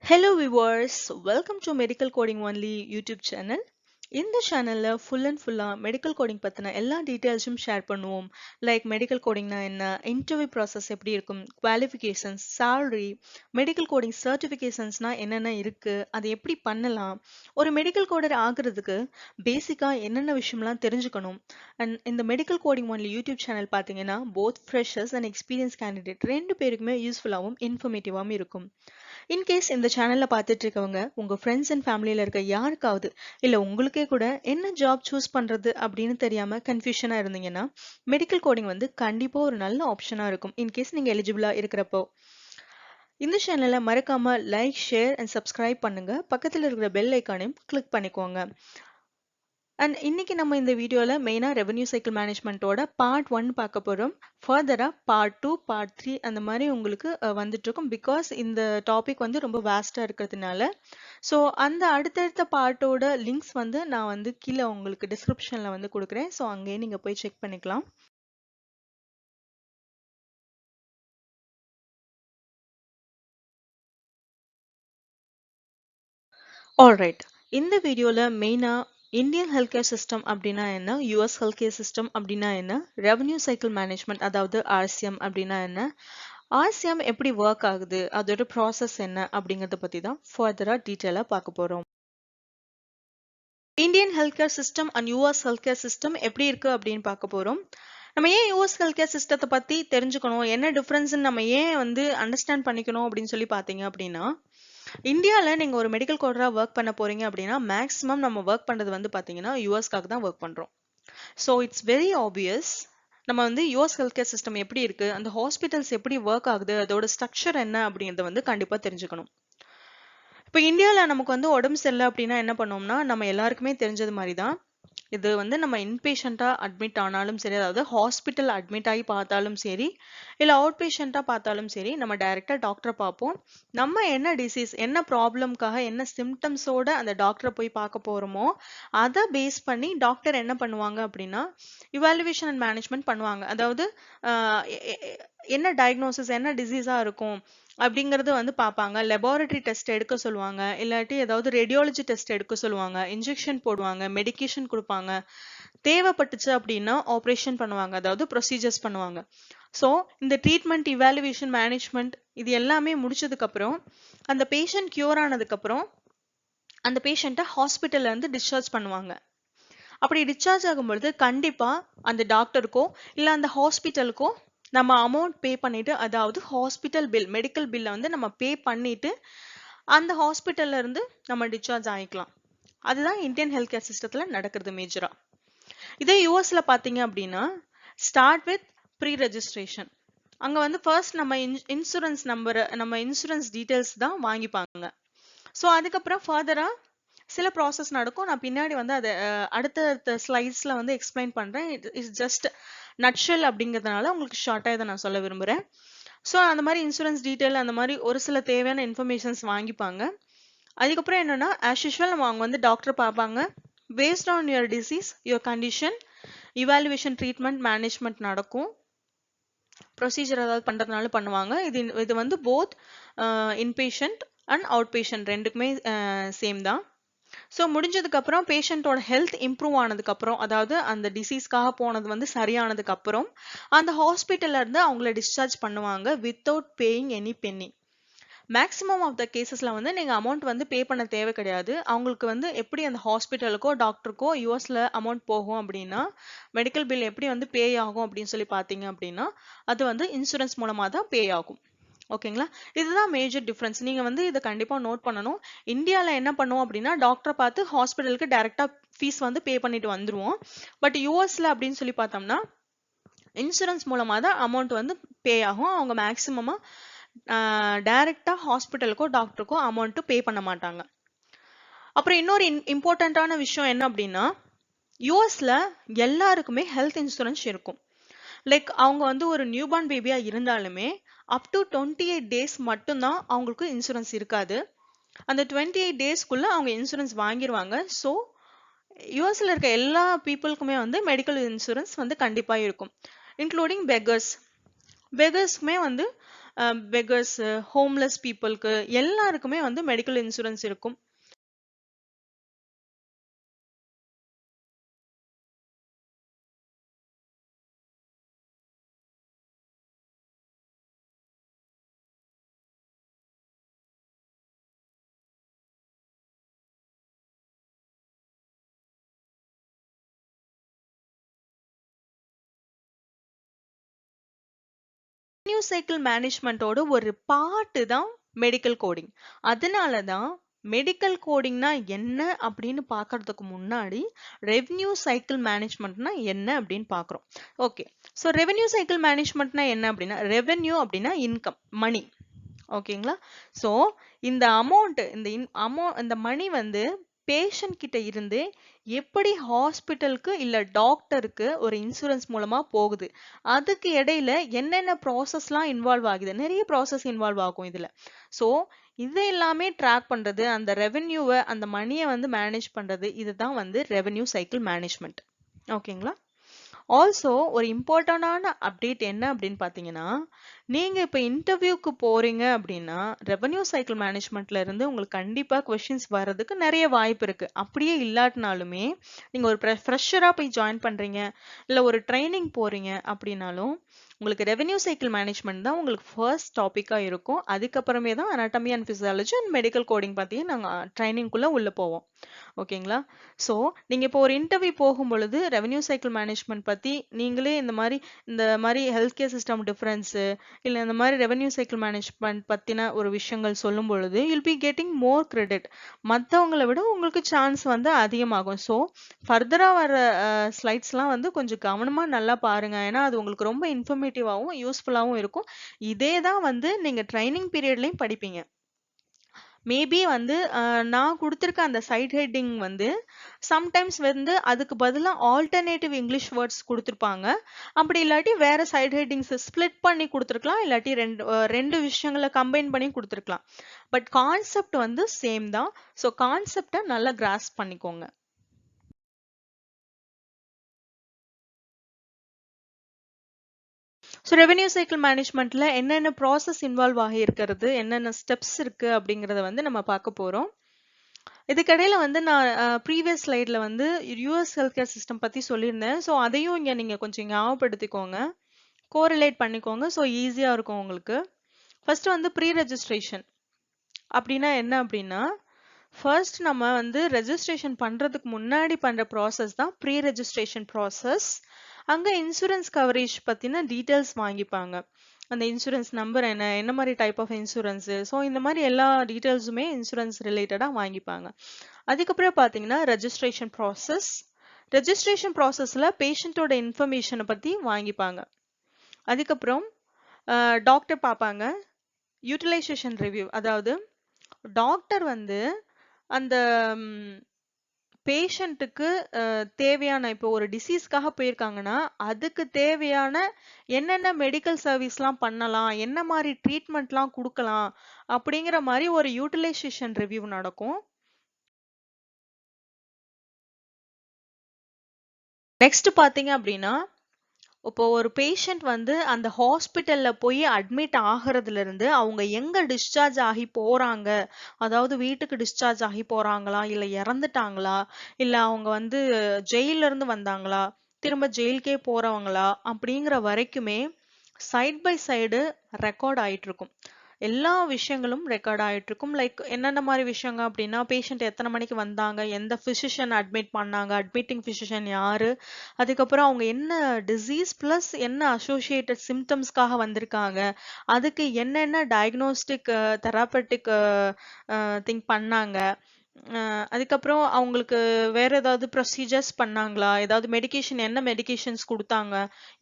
Hello viewers, welcome to Medical Coding Only YouTube channel. இந்த சேனல்ல full and ஃபுல்லா medical coding பத்தின எல்லா டீடைல்ஸும் ஷேர் பண்ணுவோம். லைக் மெடிக்கல் கோடிங்னா என்ன, இன்டர்வியூ ப்ராசஸ் எப்படி இருக்கும், குவாலிஃபிகேஷன்ஸ், salary, மெடிக்கல் கோடிங் சர்டிஃபிகேஷன்ஸ்னா என்னென்ன இருக்கு, அதை எப்படி பண்ணலாம், ஒரு மெடிக்கல் கோடர் ஆகுறதுக்கு பேசிக்கா என்னென்ன விஷயம்லாம் தெரிஞ்சுக்கணும். அண்ட் இந்த medical coding only YouTube channel பார்த்தீங்கன்னா both freshers and experience candidate ரெண்டு பேருக்குமே யூஸ்ஃபுல்லாகவும் இன்ஃபர்மேட்டிவாகவும் இருக்கும். இன்கேஸ் இந்த சேனல்ல பார்த்துட்டு இருக்கவங்க உங்க ஃப்ரெண்ட்ஸ் அண்ட் ஃபேமிலியில இருக்க யாருக்காவது இல்ல உங்களுக்கே கூட என்ன ஜாப் சூஸ் பண்றது அப்படின்னு தெரியாம கன்ஃபியூஷனா இருந்தீங்கன்னா மெடிக்கல் கோடிங் வந்து கண்டிப்பா ஒரு நல்ல ஆப்ஷனா இருக்கும். இன்கேஸ் நீங்க எலிஜிபிளா இருக்கிறப்போ இந்த சேனலை மறக்காம லைக், ஷேர் அண்ட் சப்ஸ்கிரைப் பண்ணுங்க. பக்கத்துல இருக்கிற பெல் ஐக்கானையும் கிளிக் பண்ணிக்கோங்க. அண்ட் இன்னைக்கு நம்ம இந்த வீடியோல மெயினா ரெவென்யூ சைக்கிள் மேனேஜ்மெண்ட்டோட பார்ட் 1 பார்க்க போறோம். ஃபர்தரா பார்ட் 2, பார்ட் 3 அந்த மாதிரி உங்களுக்கு வந்துட்டு இருக்கும். பிகாஸ் இந்த டாபிக் வந்து ரொம்ப வாஸ்டா இருக்கிறதுனால. ஸோ அந்த அடுத்தடுத்த பார்ட்டோட லிங்க்ஸ் வந்து நான் வந்து கீழே உங்களுக்கு டிஸ்கிரிப்ஷன்ல வந்து கொடுக்குறேன். ஸோ அங்கேயே நீங்க போய் செக் பண்ணிக்கலாம். ஆல்ரைட், இந்த வீடியோல மெயினா இந்தியன் ஹெல்த் கேர் சிஸ்டம் அப்படின்னா என்ன, யூஎஸ் ஹெல்த் கேர் சிஸ்டம் அப்படின்னா என்ன, ரெவென்யூ சைக்கிள் மேனேஜ்மெண்ட் அதாவது ஆர்சிஎம் அப்படின்னா என்ன, ஆர்சிஎம் எப்படி ஒர்க் ஆகுது, அதோட ப்ராசஸ் என்ன அப்படிங்கறத பத்தி தான் ஃபர்தரா டீட்டெயிலா பார்க்க போறோம். Indian health care system and US health care system எப்படி இருக்கு அப்படின்னு பார்க்க போறோம். நம்ம ஏன் யூஎஸ் ஹெல்த் கேர் சிஸ்டத்தை பத்தி தெரிஞ்சுக்கணும், என்ன டிஃபரன்ஸ் நம்ம ஏன் வந்து அண்டர்ஸ்டாண்ட் பண்ணிக்கணும் அப்படின்னு சொல்லி பாத்தீங்க அப்படின்னா, இந்தியால நீங்க ஒரு மெடிக்கல் கோடரா ஒர்க் பண்ண போறீங்க அப்படின்னா மேக்ஸிமம் நம்ம ஒர்க் பண்றது வந்து பாத்தீங்கன்னா யூஎஸ்க்காக தான் ஒர்க் பண்றோம். ஸோ இட்ஸ் வெரி ஆப்வியஸ் நம்ம வந்து யூஎஸ் ஹெல்த் கேர் சிஸ்டம் எப்படி இருக்கு, அந்த ஹாஸ்பிட்டல்ஸ் எப்படி ஒர்க் ஆகுது, அதோட ஸ்ட்ரக்சர் என்ன அப்படிங்கறத வந்து கண்டிப்பா தெரிஞ்சுக்கணும். இப்போ இந்தியால நமக்கு வந்து உடம்பு சரியில்லை அப்படின்னா என்ன பண்ணோம்னா, நம்ம எல்லாருக்குமே தெரிஞ்சது மாதிரி தான், இது வந்து நம்ம இன்பேஷண்டா அட்மிட் ஆனாலும் சரி, அதாவது ஹாஸ்பிட்டல் அட்மிட் ஆகி பார்த்தாலும் சரி, இல்ல அவுட் பேஷண்டா பார்த்தாலும் சரி, நம்ம டைரக்டா டாக்டரை பார்ப்போம். நம்ம என்ன டிசீஸ், என்ன ப்ராப்ளம்காக, என்ன சிம்டம்ஸோட அந்த டாக்டரை போய் பார்க்க போறோமோ அதை பேஸ் பண்ணி டாக்டர் என்ன பண்ணுவாங்க அப்படின்னா இவாலுவேஷன் அண்ட் மேனேஜ்மெண்ட் பண்ணுவாங்க. அதாவது என்ன டயக்னோசிஸ், என்ன டிசீஸா இருக்கும் அப்படிங்கறது வந்து பார்ப்பாங்க. லெபார்டரி டெஸ்ட் எடுக்க சொல்லுவாங்க, இல்லாட்டி ஏதாவது ரேடியாலஜி டெஸ்ட் எடுக்க சொல்லுவாங்க, இன்ஜெக்ஷன் போடுவாங்க, மெடிகேஷன் கொடுப்பாங்க, தேவைப்பட்டுச்சு அப்படின்னா ஆப்ரேஷன் பண்ணுவாங்க, அதாவது ப்ரொசீஜர்ஸ் பண்ணுவாங்க. ஸோ இந்த ட்ரீட்மெண்ட், இவாலுவேஷன், மேனேஜ்மெண்ட் இது எல்லாமே முடிச்சதுக்கு அப்புறம் அந்த பேஷண்ட் கியூர் ஆனதுக்கு அப்புறம் அந்த பேஷண்ட்டை ஹாஸ்பிட்டல்ல இருந்து டிஸ்சார்ஜ் பண்ணுவாங்க. அப்படி டிஸ்சார்ஜ் ஆகும்பொழுது கண்டிப்பா அந்த டாக்டருக்கோ இல்ல அந்த ஹாஸ்பிட்டலுக்கோ நம்ம அமௌண்ட் பே பண்ணிட்டு, அதாவது ஹாஸ்பிட்டல் பில், மெடிக்கல் பில்ல வந்து நம்ம பே பண்ணிட்டு அந்த ஹாஸ்பிட்டல்ல இருந்து நம்ம டிஸ்சார்ஜ் ஆகிக்கலாம். அதுதான் இந்தியன் ஹெல்த் கேர் சிஸ்டத்துல நடக்கிறது மேஜரா. இதே யூஎஸ்ல பாத்தீங்க அப்படின்னா ஸ்டார்ட் வித் ப்ரீ ரெஜிஸ்ட்ரேஷன். அங்க வந்து ஃபர்ஸ்ட் நம்ம இன்சூரன்ஸ் நம்பர், நம்ம இன்சூரன்ஸ் டீடைல்ஸ் தான் வாங்கிப்பாங்க. ஸோ அதுக்கப்புறம் ஃபர்தரா சில ப்ராசஸ் நடக்கும். நான் பின்னாடி வந்து அதை அடுத்த ஸ்லைட்ஸ்ல வந்து எக்ஸ்பிளைன் பண்றேன். இட்ஸ் ஜஸ்ட் நட்ஷெல் அப்படிங்கிறதுனால உங்களுக்கு ஷார்ட்டா இதை நான் சொல்ல விரும்புறேன். ஸோ அந்த மாதிரி இன்சூரன்ஸ் டீடைல், அந்த மாதிரி ஒரு சில தேவையான இன்ஃபர்மேஷன்ஸ் வாங்கிப்பாங்க. அதுக்கப்புறம் என்னன்னா ஆஸ் யூஷுவல் நம்ம அவங்க வந்து டாக்டர் பார்ப்பாங்க. Based on your disease, your condition, evaluation, treatment, management நடக்கும். ப்ரொசீஜர் ஏதாவது பண்றதுனால பண்ணுவாங்க. இது வந்து both inpatient and out patient ரெண்டுக்குமே சேம் தான். ஸோ முடிஞ்சதுக்கு அப்புறம் பேஷண்டோட ஹெல்த் இம்ப்ரூவ் ஆனதுக்கு அப்புறம், அதாவது அந்த டிசீஸ்க்காக போனது வந்து சரியானதுக்கு அப்புறம் அந்த ஹாஸ்பிட்டல்ல இருந்து அவங்கள டிஸ்சார்ஜ் பண்ணுவாங்க without paying any penny. Maximum of the கேசஸ்ல வந்து நீங்க அமௌண்ட் வந்து பே பண்ண தேவை கிடையாது. அவங்களுக்கு வந்து எப்படி அந்த ஹாஸ்பிட்டலுக்கோ டாக்டருக்கோ யூஎஸ்ல அமௌண்ட் போகும் அப்படின்னா, மெடிக்கல் பில் எப்படி வந்து பே ஆகும் அப்படின்னு சொல்லி பாத்தீங்க அப்படின்னா அது வந்து இன்சூரன்ஸ் மூலமா தான் பே ஆகும். ஓகேங்களா, இதுதான் மேஜர் டிஃபரன்ஸ். நீங்க வந்து இதை கண்டிப்பா நோட் பண்ணணும். இந்தியால என்ன பண்ணுவோம் அப்படின்னா டாக்டரை பார்த்து ஹாஸ்பிட்டலுக்கு டைரக்டா ஃபீஸ் வந்து பே பண்ணிட்டு வந்துருவோம். பட் யூஎஸ்ல அப்படின்னு சொல்லி பார்த்தோம்னா இன்சூரன்ஸ் மூலமா தான் அமௌண்ட் வந்து பே ஆகும். அவங்க மேக்சிமமா டைரக்டா ஹாஸ்பிட்டலுக்கோ டாக்டருக்கோ அமௌண்ட் பே பண்ண மாட்டாங்க. அப்புறம் இன்னொரு இம்பார்ட்டன்டான விஷயம் என்ன அப்படின்னா, யூஎஸ்ல எல்லாருக்குமே ஹெல்த் இன்சூரன்ஸ் இருக்கும். லைக் அவங்க வந்து ஒரு நியூபார்ன் பேபியா இருந்தாலுமே அப் டு 28 டேஸ் மட்டும்தான் அவங்களுக்கு இன்சூரன்ஸ் இருக்காது. அந்த 28 டேஸ்க்குள்ள அவங்க இன்சூரன்ஸ் வாங்கிடுவாங்க. ஸோ யூஎஸ்ல இருக்க எல்லா பீப்புளுக்குமே வந்து மெடிக்கல் இன்சூரன்ஸ் வந்து கண்டிப்பா இருக்கும், இன்க்ளூடிங் பெகர்ஸ்க்குமே வந்து பெகர்ஸ், ஹோம்லெஸ் பீப்புளுக்கு எல்லாருக்குமே வந்து மெடிக்கல் இன்சூரன்ஸ் இருக்கும். ரெவென்யூ சைக்கிள் மேனேஜ்மெண்டோட ஒரு பார்ட் தான் மெடிக்கல் கோடிங். அதனால தான் மெடிக்கல் கோடிங்னா என்ன அப்படின்னு பார்க்கறதுக்கு முன்னாடி ரெவென்யூ சைக்கிள் மேனேஜ்மெண்ட்னா என்ன அப்படின்னு பார்க்குறோம். ஓகே, ஸோ ரெவென்யூ சைக்கிள் மேனேஜ்மெண்ட்னா என்ன அப்படின்னா, ரெவென்யூ அப்படின்னா இன்கம், மணி. ஓகேங்களா? ஸோ இந்த அமௌண்ட், இந்த மணி வந்து பேஷண்ட் கிட்ட இருந்து எப்படி ஹாஸ்பிட்டலுக்கு இல்ல டாக்டருக்கு ஒரு இன்சூரன்ஸ் மூலமா போகுது, அதுக்கு இடையில என்னென்ன ப்ராசஸ்லாம் இன்வால்வ் ஆகுது, நிறைய ப்ராசஸ் இன்வால்வ் ஆகும் இதுல. ஸோ இது எல்லாமே ட்ராக் பண்றது, அந்த ரெவென்யூவை, அந்த மணியை வந்து மேனேஜ் பண்றது, இதுதான் வந்து ரெவென்யூ சைக்கிள் மேனேஜ்மெண்ட். ஓகேங்களா? ஆல்சோ ஒரு இம்பார்ட்டன்டான அப்டேட் என்ன அப்படின்னு பார்த்தீங்கன்னா, நீங்க இப்போ இன்டர்வியூக்கு போறீங்க அப்படின்னா ரெவென்யூ சைக்கிள் மேனேஜ்மெண்ட்ல இருந்து உங்களுக்கு கண்டிப்பா கொஸ்டின்ஸ் வர்றதுக்கு நிறைய வாய்ப்பு இருக்கு. அப்படியே இல்லாட்டினாலுமே நீங்க ஒரு ஃப்ரெஷரா போய் ஜாயின் பண்றீங்க, இல்ல ஒரு ட்ரைனிங் போறீங்க அப்படின்னாலும் உங்களுக்கு ரெவென்யூ சைக்கிள் மேனேஜ்மெண்ட் தான் உங்களுக்கு ஃபர்ஸ்ட் டாபிக்கா இருக்கும். அதுக்கப்புறமே தான் anatomy and physiology and medical coding பத்தி நாங்க ட்ரைனிங்குள்ள உள்ள போவோம். ஓகேங்களா? ஸோ நீங்க இப்போ ஒரு இன்டர்வியூ போகும் பொழுது ரெவென்யூ சைக்கிள் மேனேஜ்மெண்ட் பத்தி நீங்களே இந்த மாதிரி ஹெல்த் கேர் சிஸ்டம் டிஃபரன்ஸ், இல்ல இந்த மாதிரி ரெவென்யூ சைக்கிள் மேனேஜ்மெண்ட் பத்தின ஒரு விஷயங்கள் சொல்லும் பொழுது you'll be getting more credit. மற்றவங்களை விட உங்களுக்கு சான்ஸ் வந்து அதிகமாகும். ஸோ ஃபர்தரா வர ஸ்லைட்ஸ்லாம் வந்து கொஞ்சம் கவனமா நல்லா பாருங்க. ஏன்னா அது உங்களுக்கு ரொம்ப இன்ஃபர்மேட்டிவாகவும் யூஸ்ஃபுல்லாகவும் இருக்கும். இதே தான் வந்து நீங்க ட்ரைனிங் பீரியட்லயும் படிப்பீங்க. மேபி வந்து நான் கொடுத்துருக்க அந்த சைட் ஹெட்டிங் வந்து சம்டைம்ஸ் வந்து அதுக்கு பதிலா ஆல்டர்னேட்டிவ் இங்கிலீஷ் வேர்ட்ஸ் கொடுத்துருப்பாங்க. அப்படி இல்லாட்டி வேற சைட் ஹெட்டிங்ஸ் ஸ்ப்ளிட் பண்ணி கொடுத்துருக்கலாம், இல்லாட்டி ரெண்டு விஷயங்களை கம்பைன் பண்ணி கொடுத்துருக்கலாம். பட் கான்செப்ட் வந்து சேம் தான். ஸோ கான்செப்டை நல்லா கிராஸ் பண்ணிக்கோங்க. ஸோ ரெவென்யூ சைக்கிள் மேனேஜ்மெண்ட்ல என்னென்ன ப்ராசஸ் இன்வால்வ் ஆகி இருக்கிறது, என்னென்ன ஸ்டெப்ஸ் இருக்கு அப்படிங்கறத வந்து நம்ம பார்க்க போறோம். இதுக்கிடையில வந்து நான் ப்ரீவியஸ் ஸ்லைட்ல வந்து யூஎஸ் ஹெல்த் கேர் சிஸ்டம் பத்தி சொல்லியிருந்தேன். ஸோ அதையும் இங்க நீங்க கொஞ்சம் ஞாபகப்படுத்திக்கோங்க, கோரிலேட் பண்ணிக்கோங்க. ஸோ ஈஸியா இருக்கும் உங்களுக்கு. ஃபர்ஸ்ட் வந்து ப்ரீ ரெஜிஸ்ட்ரேஷன் அப்படின்னா என்ன அப்படின்னா, ஃபர்ஸ்ட் நம்ம வந்து ரெஜிஸ்ட்ரேஷன் பண்றதுக்கு முன்னாடி பண்ற ப்ராசஸ் தான் ப்ரீ ரெஜிஸ்ட்ரேஷன் ப்ராசஸ். அங்க இன்சூரன்ஸ் கவரேஜ் பத்தின டீடைல்ஸ் வாங்கிப்பாங்க. அந்த இன்சூரன்ஸ் நம்பர் என்ன, என்ன மாதிரி டைப் ஆஃப் இன்சூரன்ஸ், ஸோ இந்த மாதிரி எல்லா டீடைல்ஸுமே இன்சூரன்ஸ் ரிலேட்டடாக வாங்கிப்பாங்க. அதுக்கப்புறம் பார்த்தீங்கன்னா ரெஜிஸ்ட்ரேஷன் ப்ராசஸ். ரெஜிஸ்ட்ரேஷன் ப்ராசஸில் பேஷண்ட்டோட இன்ஃபர்மேஷனை பற்றி வாங்கிப்பாங்க. அதுக்கப்புறம் டாக்டர் பார்ப்பாங்க. யூட்டிலைசேஷன் ரிவ்யூ, அதாவது டாக்டர் வந்து அந்த பேஷண்ட்டுக்கு தேவையான, இப்போ ஒரு டிசீஸ்க்காக போயிருக்காங்கன்னா அதுக்கு தேவையான என்னென்ன மெடிக்கல் சர்வீஸ்லாம் பண்ணலாம், என்ன மாதிரி ட்ரீட்மெண்ட்லாம் கொடுக்கலாம் அப்படிங்கிற மாதிரி ஒரு யூட்டிலைசேஷன் ரிவ்யூ நடக்கும். நெக்ஸ்ட் பார்த்தீங்க அப்படின்னா, இப்போ ஒரு பேஷண்ட் வந்து அந்த ஹாஸ்பிட்டல்ல போய் அட்மிட் ஆகிறதுல இருந்து அவங்க எங்க டிஸ்சார்ஜ் ஆகி போறாங்க, அதாவது வீட்டுக்கு டிஸ்சார்ஜ் ஆகி போறாங்களா, இல்ல இறந்துட்டாங்களா, இல்ல அவங்க வந்து ஜெயில இருந்து வந்தாங்களா, திரும்ப ஜெயிலுக்கே போறவங்களா அப்படிங்கிற வரைக்குமே சைட் பை சைடு ரெக்கார்ட் ஆயிட்டு இருக்கும். எல்லா விஷயங்களும் ரெக்கார்ட் ஆயிட்டு இருக்கும். லைக் என்னென்ன மாதிரி விஷயங்க அப்படின்னா, பேஷண்ட் எத்தனை மணிக்கு வந்தாங்க, எந்த பிசிஷியன் அட்மிட் பண்ணாங்க, அட்மிட்டிங் பிசிஷியன் யாரு, அதுக்கப்புறம் அவங்க என்ன டிசீஸ் பிளஸ் என்ன அசோசியேட்டட் சிம்டம்ஸ்க்காக வந்திருக்காங்க, அதுக்கு என்னென்ன டயக்னோஸ்டிக் தெராப்பட்டிக் திங்க் பண்ணாங்க, அதுக்கப்புறம் அவங்களுக்கு வேற ஏதாவது ப்ரொசீஜர்ஸ் பண்ணாங்களா, ஏதாவது மெடிகேஷன், என்ன மெடிகேஷன்ஸ் கொடுத்தாங்க,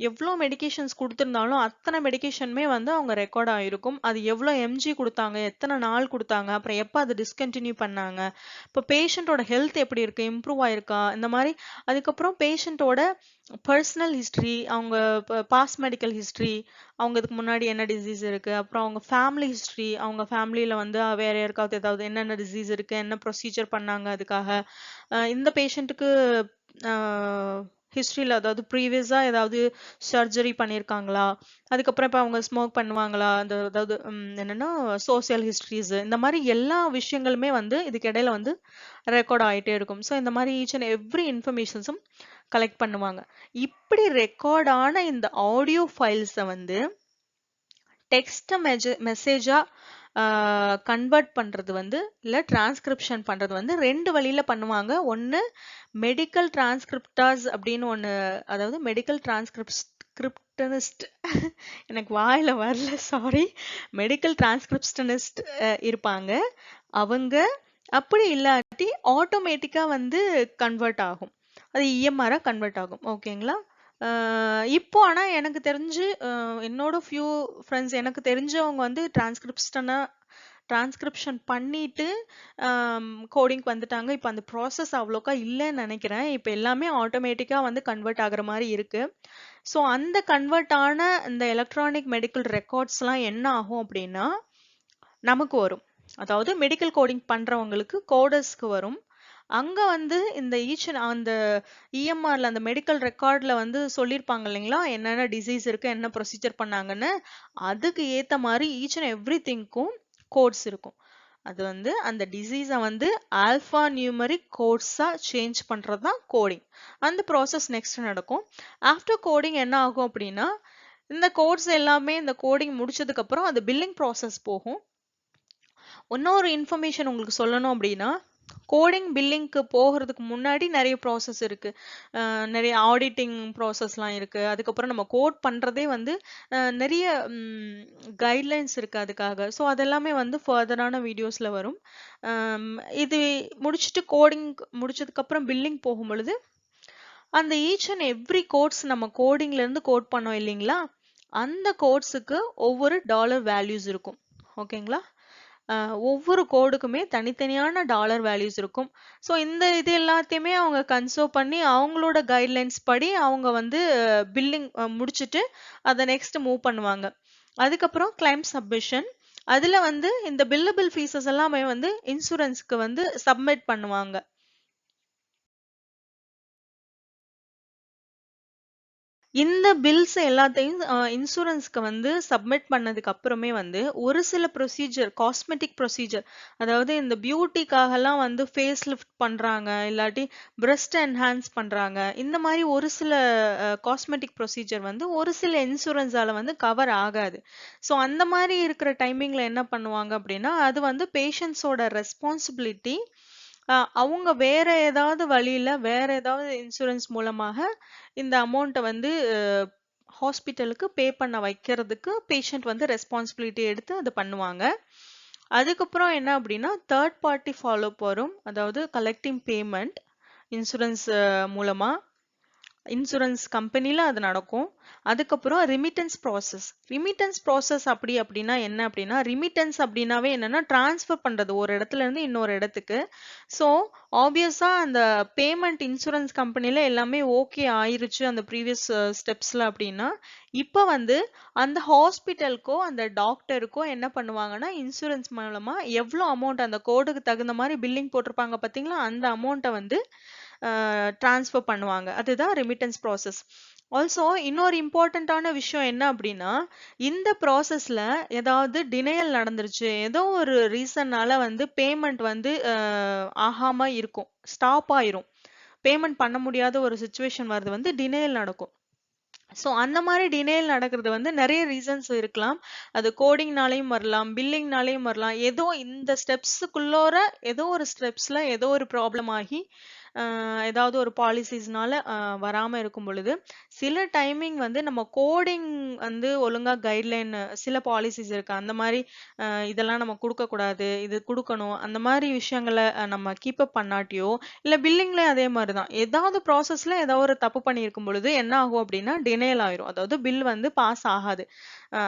எவ்வளோ மெடிகேஷன்ஸ் கொடுத்துருந்தாலும் அத்தனை மெடிகேஷனுமே வந்து அவங்க ரெக்கார்ட் ஆயிருக்கும். அது எவ்வளோ எம்ஜி கொடுத்தாங்க, எத்தனை நாள் கொடுத்தாங்க, அப்புறம் எப்போ அது டிஸ்கண்டினியூ பண்ணாங்க, இப்போ பேஷண்ட்டோட ஹெல்த் எப்படி இருக்கு, இம்ப்ரூவ் ஆயிருக்கா, இந்த மாதிரி. அதுக்கப்புறம் பேஷண்ட்டோட பர்சனல் ஹிஸ்ட்ரி, அவங்க பாஸ்ட் மெடிக்கல் ஹிஸ்ட்ரி, அவங்க இதுக்கு முன்னாடி என்ன டிசீஸ் இருக்கு, அப்புறம் அவங்க ஃபேமிலி ஹிஸ்ட்ரி, அவங்க ஃபேமிலியில வந்து வேற யாருக்காவது ஏதாவது என்னென்ன டிசீஸ் இருக்கு, என்ன ப்ரொசீஜர் பண்ணாங்க அதுக்காக, இந்த பேஷண்ட்டுக்கு ஹிஸ்டரியில அதாவது ப்ரீவியஸா ஏதாவது சர்ஜரி பண்ணியிருக்காங்களா, அதுக்கப்புறம் இப்போ அவங்க ஸ்மோக் பண்ணுவாங்களா, அந்த அதாவது என்னன்னா சோசியல் ஹிஸ்டரிஸ், இந்த மாதிரி எல்லா விஷயங்களுமே வந்து இதுக்கு இடையில வந்து ரெக்கார்ட் ஆயிட்டே இருக்கும். ஸோ இந்த மாதிரி ஈச் அண்ட் எவ்ரி இன்ஃபர்மேஷன்ஸும் கலெக்ட் பண்ணுவாங்க. இப்படி ரெக்கார்ட் ஆன இந்த ஆடியோ ஃபைல்ஸை வந்து டெக்ஸ்ட் மெசேஜா கன்வெர்ட் பண்றது வந்து இல்ல டிரான்ஸ்கிரிப்ஷன் பண்றது வந்து ரெண்டு வழியில பண்ணுவாங்க. ஒன்னு மெடிக்கல் டிரான்ஸ்கிரிப்டார்ஸ் அப்படின்னு ஒன்னு, அதாவது மெடிக்கல் டிரான்ஸ்கிரிப்டனிஸ்ட் எனக்கு வாயில வரல, சாரி. மெடிக்கல் டிரான்ஸ்கிரிப்ஷனிஸ்ட் இருப்பாங்க அவங்க. அப்படி இல்லாட்டி ஆட்டோமேட்டிக்கா வந்து கன்வெர்ட் ஆகும், அது இஎம்ஆரா கன்வெர்ட் ஆகும். ஓகேங்களா? இப்போ ஆனா எனக்கு தெரிஞ்சு என்னோட ஃபியூ ஃப்ரெண்ட்ஸ் எனக்கு தெரிஞ்சவங்க வந்து டிரான்ஸ்கிரிப்ஷன் பண்ணிட்டு கோடிங் வந்துட்டாங்க. இப்போ அந்த ப்ராசஸ் அவ்வளோக்கா இல்லைன்னு நினைக்கிறேன். இப்போ எல்லாமே ஆட்டோமேட்டிக்கா வந்து கன்வெர்ட் ஆகுற மாதிரி இருக்கு. ஸோ அந்த கன்வெர்ட் ஆன இந்த எலக்ட்ரானிக் மெடிக்கல் ரெக்கார்ட்ஸ்லாம் என்ன ஆகும் அப்படின்னா நமக்கு வரும். அதாவது மெடிக்கல் கோடிங் பண்றவங்களுக்கு கோடர்ஸ்க்கு வரும். அங்க வந்து இந்த அந்த இஎம்ஆர்ல அந்த மெடிக்கல் ரெக்கார்ட்ல வந்து சொல்லியிருப்பாங்க இல்லைங்களா, என்னென்ன டிசீஸ் இருக்கு, என்ன ப்ரொசீஜர் பண்ணாங்கன்னு. அதுக்கு ஏத்த மாதிரி ஈச் அண்ட் எவ்ரி திங்க்கும் கோட்ஸ் இருக்கும். அது வந்து அந்த டிசீஸை வந்து ஆல்ஃபா நியூமரிக் கோட்ஸா சேஞ்ச் பண்றது தான் கோடிங். அந்த ப்ராசஸ் நெக்ஸ்ட் நடக்கும். ஆஃப்டர் கோடிங் என்ன ஆகும் அப்படின்னா, இந்த கோட்ஸ் எல்லாமே இந்த கோடிங் முடிச்சதுக்கு அப்புறம் அது பில்லிங் ப்ராசஸ் போகும். இன்னொரு இன்ஃபர்மேஷன் உங்களுக்கு சொல்லணும் அப்படின்னா, கோடிங் பில்லிங்க்கு போகிறதுக்கு முன்னாடி நிறைய ப்ராசஸ் இருக்கு. நிறைய ஆடிட்டிங் ப்ராசஸ்லாம் இருக்கு. அதுக்கப்புறம் நம்ம கோட் பண்றதே வந்து நிறைய கைட்லைன்ஸ் இருக்கு அதுக்காக. ஸோ அதெல்லாமே வந்து ஃபர்தரான வீடியோஸ்ல வரும். இது முடிச்சுட்டு கோடிங் முடிச்சதுக்கு அப்புறம் பில்லிங் போகும் பொழுது அந்த ஈச் அண்ட் எவ்ரி கோட்ஸ் நம்ம கோடிங்ல இருந்து கோட் பண்ணோம் இல்லைங்களா, அந்த கோட்ஸுக்கு ஒவ்வொரு டாலர் வேல்யூஸ் இருக்கும். ஓகேங்களா? ஒவ்வொரு கோடுக்குமே தனித்தனியான டாலர் வேல்யூஸ் இருக்கும். ஸோ இந்த இது எல்லாத்தையுமே அவங்க கன்சர்வ் பண்ணி அவங்களோட கைட்லைன்ஸ் படி அவங்க வந்து பில்லிங் முடிச்சுட்டு அதை நெக்ஸ்ட் மூவ் பண்ணுவாங்க. அதுக்கப்புறம் கிளைம் சப்மிஷன். அதுல வந்து இந்த பில்லபிள் ஃபீஸஸ் எல்லாமே வந்து இன்சூரன்ஸ்க்கு வந்து சப்மிட் பண்ணுவாங்க. இந்த பில்ஸ் எல்லாத்தையும் இன்சூரன்ஸ்க்கு வந்து சப்மிட் பண்ணதுக்கு அப்புறமே வந்து ஒரு சில ப்ரொசீஜர், காஸ்மெட்டிக் ப்ரொசீஜர், அதாவது இந்த பியூட்டிக்காகலாம் வந்து ஃபேஸ் லிஃப்ட் பண்றாங்க, இல்லாட்டி பிரஸ்ட் என்ஹான்ஸ் பண்றாங்க, இந்த மாதிரி ஒரு சில காஸ்மெட்டிக் ப்ரொசீஜர் வந்து ஒரு சில இன்சூரன்ஸால வந்து கவர் ஆகாது. ஸோ அந்த மாதிரி இருக்கிற டைமிங்ல என்ன பண்ணுவாங்க அப்படின்னா, அது வந்து பேஷண்ட்ஸோட ரெஸ்பான்சிபிலிட்டி. அவங்க வேற ஏதாவது வழியில வேற ஏதாவது இன்சூரன்ஸ் மூலமாக இந்த அமௌண்ட்டை வந்து ஹாஸ்பிட்டலுக்கு பே பண்ண வைக்கிறதுக்கு பேஷண்ட் வந்து ரெஸ்பான்சிபிலிட்டி எடுத்து அது பண்ணுவாங்க. அதுக்கப்புறம் என்ன அப்படின்னா தேர்ட் பார்ட்டி ஃபாலோ வரும், அதாவது கலெக்டிங் பேமெண்ட் இன்சூரன்ஸ் மூலமா. இன்சூரன்ஸ் கம்பெனில அது நடக்கும். அதுக்கப்புறம் ரிமிட்டன்ஸ் ப்ராசஸ் அப்படின்னா என்ன அப்படின்னா, ரிமிட்டன்ஸ் அப்படின்னாவே என்னன்னா டிரான்ஸ்ஃபர் பண்றது ஒரு இடத்துல இருந்து இன்னொரு இடத்துக்கு. ஸோ ஆப்வியஸா அந்த பேமெண்ட் இன்சூரன்ஸ் கம்பெனில எல்லாமே ஓகே ஆயிருச்சு அந்த ப்ரீவியஸ் ஸ்டெப்ஸ்ல அப்படின்னா, இப்போ வந்து அந்த ஹாஸ்பிட்டலுக்கோ அந்த டாக்டருக்கோ என்ன பண்ணுவாங்கன்னா, இன்சூரன்ஸ் மூலமா எவ்வளோ அமௌண்ட் அந்த கோடுக்கு தகுந்த மாதிரி பில்லிங் போட்டிருப்பாங்க பார்த்தீங்களா, அந்த அமௌண்ட்டை வந்து டிரான்ஸ்ஃபர் பண்ணுவாங்க. அதுதான் ரிமிட்டன்ஸ் ப்ராசஸ். ஆல்சோ இன்னொரு இம்பார்ட்டண்ட்டான விஷயம் என்ன அப்படின்னா, இந்த ப்ராசஸ்ல ஏதாவது டினையல் நடந்துருச்சு, ஏதோ ஒரு ரீசன்னால வந்து பேமெண்ட் வந்து ஆகாம இருக்கும், ஸ்டாப் ஆயிரும், பேமெண்ட் பண்ண முடியாத ஒரு சுச்சுவேஷன் வருது, வந்து டினையல் நடக்கும். ஸோ அந்த மாதிரி டினைல் நடக்கிறது வந்து நிறைய ரீசன்ஸ் இருக்கலாம். அது கோடிங்னாலையும் வரலாம், பில்லிங்னாலையும் வரலாம். ஏதோ இந்த ஸ்டெப்ஸுக்குள்ளோர ஏதோ ஒரு ஸ்டெப்ஸ்ல ஏதோ ஒரு ப்ராப்ளம் ஆகி ஏதாவது ஒரு பாலிசிஸ்னால வராம இருக்கும் பொழுது, சில டைமிங் வந்து நம்ம கோடிங் வந்து ஒழுங்கா கைட்லைன் சில பாலிசிஸ் இருக்கு. அந்த மாதிரி இதெல்லாம் நம்ம கொடுக்கக்கூடாது, இது கொடுக்கணும், அந்த மாதிரி விஷயங்களை நம்ம கீப் அப் பண்ணாட்டியோ, இல்லை பில்லிங்ல அதே மாதிரி தான் ஏதாவது ப்ராசஸ்ல ஏதாவது ஒரு தப்பு பண்ணியிருக்கும் பொழுது என்ன ஆகும் அப்படின்னா டினைல் ஆயிரும். அதாவது பில் வந்து பாஸ் ஆகாது,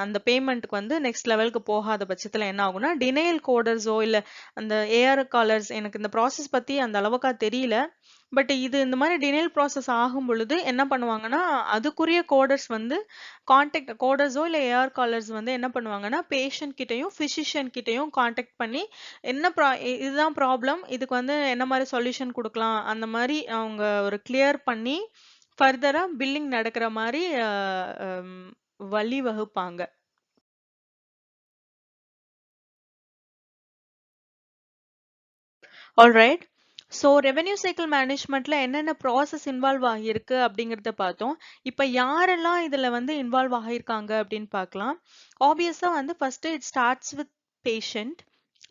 அந்த பேமெண்ட்டுக்கு வந்து நெக்ஸ்ட் லெவலுக்கு போகாத பட்சத்தில் என்ன ஆகும்னா டினைல் கோடர்ஸோ இல்லை அந்த ஏஆர் காலர்ஸ், எனக்கு இந்த ப்ராசஸ் பத்தி அந்த அளவுக்கா தெரியல. பட் இது இந்த மாதிரி டினைல் ப்ராசஸ் ஆகும் பொழுது என்ன பண்ணுவாங்கன்னா, அதுக்குரிய கோடர்ஸ் வந்து கோடர்ஸோ இல்லை ஏஆர் காலர்ஸ் வந்து என்ன பண்ணுவாங்கன்னா, பேஷண்ட் கிட்டையும் பிசிஷியன் கிட்டையும் கான்டாக்ட் பண்ணி என்ன இதுதான் ப்ராப்ளம், இதுக்கு வந்து என்ன மாதிரி சொல்யூஷன் கொடுக்கலாம், அந்த மாதிரி அவங்க ஒரு கிளியர் பண்ணி ஃபர்தரா பில்லிங் நடக்கிற மாதிரி வழி வகுப்பாங்க. ஆல்ரைட். ஸோ ரெவென்யூ சைக்கிள் மேனேஜ்மெண்ட்ல என்னென்ன ப்ராசஸ் இன்வால்வ் ஆகியிருக்கு அப்படிங்கிறத பார்த்தோம். இப்போ யாரெல்லாம் இதுல வந்து இன்வால்வ் ஆகியிருக்காங்க அப்படின்னு பார்க்கலாம். ஆப்வியஸா வந்து first it starts with patient.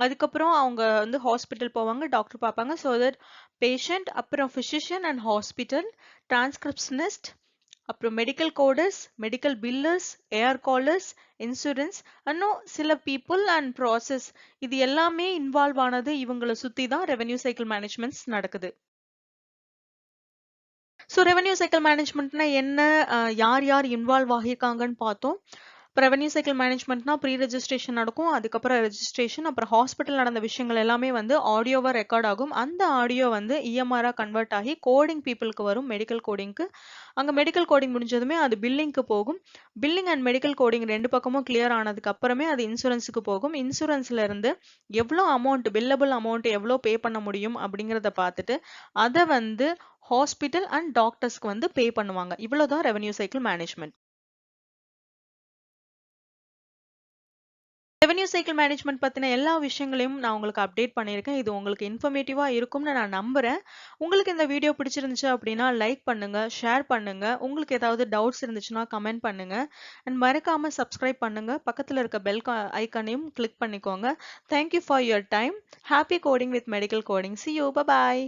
அதுக்கப்புறம் அவங்க வந்து ஹாஸ்பிட்டல் போவாங்க, டாக்டர் பார்ப்பாங்க. ஸோ தட் பேஷண்ட், அப்புறம் ஃபிசிஷியன் அண்ட் ஹாஸ்பிட்டல், டிரான்ஸ்கிரிப்ஷனிஸ்ட், அப்புறம் medical coders, medical billers, AR callers, insurance, இன்னும் சில பீப்புள் அண்ட் ப்ராசஸ், இது எல்லாமே இன்வால்வ் ஆனது இவங்களை சுத்தி தான் ரெவென்யூ சைக்கிள் மேனேஜ்மெண்ட்ஸ் நடக்குது. ஸோ ரெவென்யூ சைக்கிள் மேனேஜ்மெண்ட்னா என்ன, யார் யார் இன்வால்வ் ஆகியிருக்காங்கன்னு பார்த்தோம். இப்போ ரெவென்யூ சைக்கிள் மேனேஜ்மெண்ட்னா ப்ரீ ரெஜிஸ்ட்ரேஷன் நடக்கும், அதுக்கப்புறம் ரெஜிஸ்ட்ரேஷன், அப்புறம் ஹாஸ்பிட்டல் நடந்த விஷயங்கள் எல்லாமே வந்து ஆடியோவா ரெக்கார்ட் ஆகும். அந்த ஆடியோ வந்து இஎம்ஆரா கன்வெர்ட் ஆகி கோடிங் பீப்புளுக்கு வரும், மெடிக்கல் கோடிங்க்கு. அங்கே மெடிக்கல் கோடிங் முடிஞ்சதுமே அது பில்லிங்க்கு போகும். பில்லிங் அண்ட் மெடிக்கல் கோடிங் ரெண்டு பக்கமும் கிளியர் ஆனதுக்கு அப்புறமே அது இன்சூரன்ஸுக்கு போகும். இன்சூரன்ஸ்ல இருந்து எவ்வளோ அமௌண்ட், பில்லபிள் அமௌண்ட் எவ்வளோ பே பண்ண முடியும் அப்படிங்கிறத பார்த்துட்டு அதை வந்து ஹாஸ்பிட்டல் அண்ட் டாக்டர்ஸ்க்கு வந்து பே பண்ணுவாங்க. இவ்வளவுதான் revenue cycle management. Revenue cycle management பத்தின எல்லா விஷயங்களையும் நான் உங்களுக்கு அப்டேட் பண்ணியிருக்கேன். இது உங்களுக்கு இன்ஃபர்மேட்டிவா இருக்கும்னு நான் நம்புறேன். உங்களுக்கு இந்த வீடியோ பிடிச்சிருந்துச்சு அப்படின்னா லைக் பண்ணுங்க, ஷேர் பண்ணுங்க. உங்களுக்கு ஏதாவது டவுட்ஸ் இருந்துச்சுன்னா கமெண்ட் பண்ணுங்க. அண்ட் மறக்காம சப்ஸ்கிரைப் பண்ணுங்க. பக்கத்துல இருக்க பெல் ஐக்கானையும் கிளிக் பண்ணிக்கோங்க. Thank you for your time. Happy coding with medical coding. See you. Bye bye.